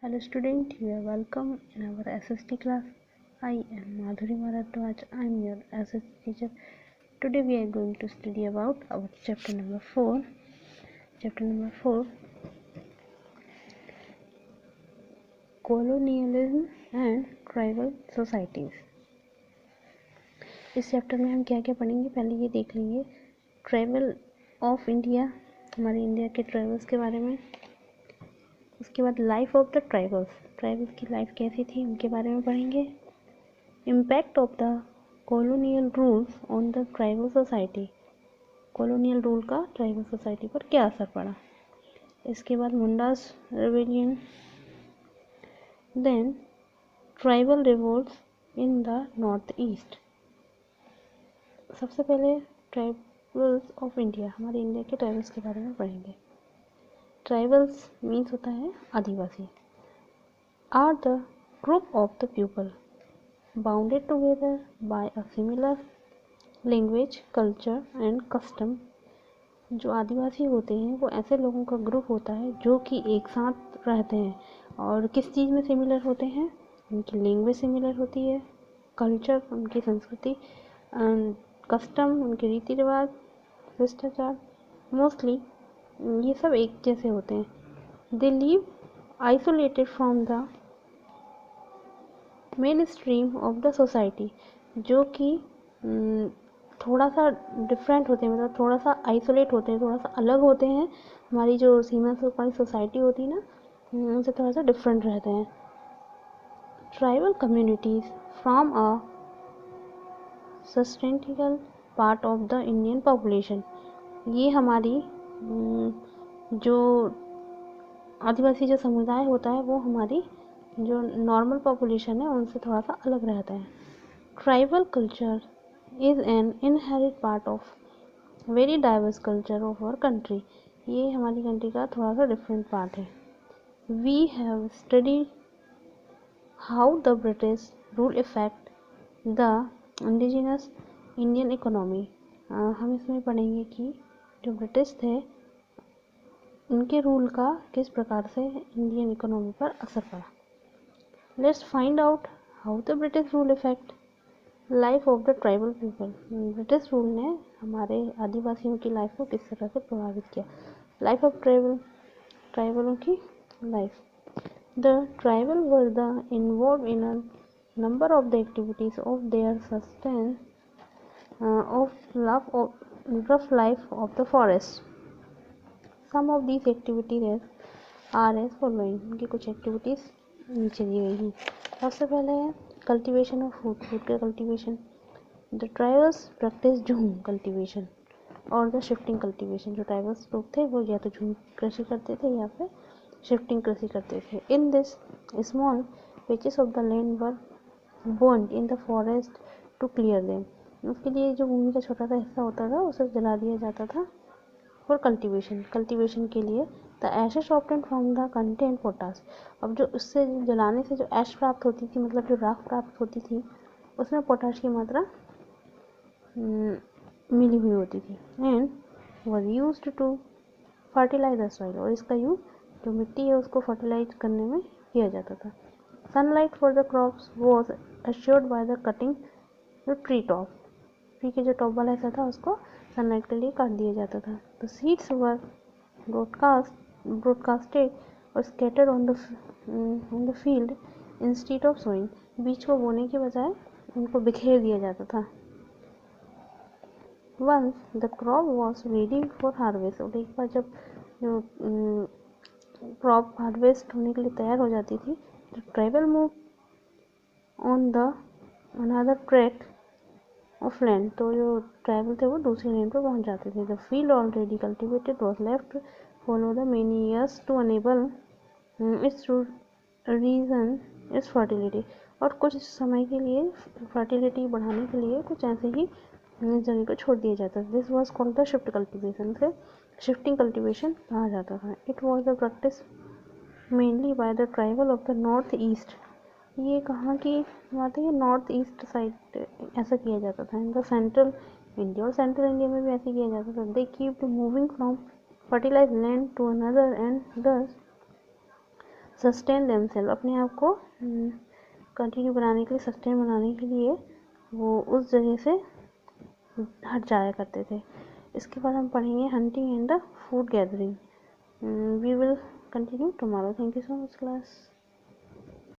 Hello student, you are welcome in our SST class. I am Madhuri Maradwaj. I am your SST teacher. Today we are going to study about our chapter number 4. Chapter number 4, Colonialism and Tribal Societies. इस chapter में हम क्या क्या पढ़ेंगे, पहले ये देख लेंगे ट्राइबल ऑफ इंडिया, हमारे इंडिया के ट्राइबल्स के बारे में। उसके बाद लाइफ ऑफ द ट्राइबल्स की लाइफ कैसी थी उनके बारे में पढ़ेंगे। Impact of the colonial rules on the tribal society, colonial rule का ट्राइबल सोसाइटी पर क्या असर पड़ा। इसके बाद Mundas rebellion, then tribal revolts in the north east. सबसे पहले ट्राइबल्स ऑफ इंडिया, हमारे इंडिया के ट्राइबल्स के बारे में पढ़ेंगे। ट्राइबल्स मीन्स होता है आदिवासी। Are the group of the people bounded together by a similar language, culture and custom. जो आदिवासी होते हैं वो ऐसे लोगों का ग्रुप होता है जो कि एक साथ रहते हैं और किस चीज़ में सिमिलर होते हैं, उनकी लैंग्वेज सिमिलर होती है, कल्चर उनकी संस्कृति, कस्टम उनके रीति रिवाज, शिष्टाचार, मोस्टली ये सब एक जैसे होते हैं। They live isolated from the main stream of the society, जो कि थोड़ा सा डिफरेंट होते हैं, मतलब थोड़ा सा आइसोलेट होते हैं, थोड़ा सा अलग होते हैं। हमारी जो सीमा से हमारी सोसाइटी होती है ना, उनसे थोड़ा सा डिफरेंट रहते हैं। Tribal communities from a sustainable part of the Indian population. ये हमारी जो आदिवासी जो समुदाय होता है वो हमारी जो नॉर्मल पॉपुलेशन है उनसे थोड़ा सा अलग रहता है। Tribal culture is an inherit part of very diverse culture of our country. ये हमारी कंट्री का थोड़ा सा डिफरेंट पार्ट है। We have studied how the British rule effect the indigenous Indian economy. हम इसमें पढ़ेंगे कि जो ब्रिटिश थे उनके रूल का किस प्रकार से इंडियन इकोनॉमी पर असर पड़ा। Let's find out how the British rule effect life of the tribal people. British rule ने हमारे आदिवासियों की लाइफ को किस तरह से प्रभावित किया। लाइफ ऑफ ट्राइबलों की life. The tribal were the involve in a number of the activities of their sustenance of rough life of the forest. Some of these activities are as following. उनकी कुछ एक्टिविटीज नीचे दी गई हैं। सबसे पहले है कल्टीवेशन ऑफ फूड का cultivation. The tribals practice झूम कल्टीवेशन और द शिफ्टिंग कल्टीवेशन। जो ट्राइबल्स लोग थे वो या तो झूम कृषि करते थे या फिर शिफ्टिंग कृषि करते थे। In this small patches of the land were burned in the forest to clear them. उसके लिए जो भूमि का छोटा सा हिस्सा होता था उसे जला दिया जाता था फॉर कल्टीवेशन के लिए। The ashes obtain from the content potash. अब जो उससे जलाने से जो ऐश प्राप्त होती थी, मतलब जो राख प्राप्त होती थी, उसमें पोटाश की मात्रा मिली हुई होती थी। And was used to fertilise the soil. और इसका यूज जो मिट्टी है उसको फर्टिलाइज करने में किया जाता था। Sunlight for the crops was assured by the cutting the tree top. Tree के जो टॉप वाला हिस्सा था उसको सनलाइट के लिए काट दिया जाता था। द सीड्स वर ब्रॉडकास्टेड और scattered on the field instead of sowing. बीज को बोने के बजाय उनको बिखेर दिया जाता था। Once the crop was ready for harvest. और एक बार जब जो क्रॉप हार्वेस्ट होने के लिए तैयार हो जाती थी, the tribal move on the another track of land. तो जो ट्राइबल थे वो दूसरी लैंड पर पहुंच जाते थे। The field already cultivated was left fallow the many years to enable its regain its fertility. और कुछ समय के लिए फर्टिलिटी बढ़ाने के लिए कुछ ऐसे ही जगह को छोड़ दिया जाता था। This was called the shift cultivation. से शिफ्टिंग कल्टिवेशन कहा जाता था। It was the practice mainly by the tribal of the north east. ये कहाँ की बात है, नॉर्थ ईस्ट साइड ऐसा किया जाता था। इन द सेंट्रल इंडिया, और सेंट्रल इंडिया में भी ऐसे किया जाता था। They keep moving from fertilise land to another and thus sustain themselves, अपने आप को कंटिन्यू बनाने के लिए, सस्टेन बनाने के लिए वो उस जगह से हट जाया करते थे। इसके बाद हम पढ़ेंगे hunting and the food gathering. We will continue tomorrow. Thank you so much class.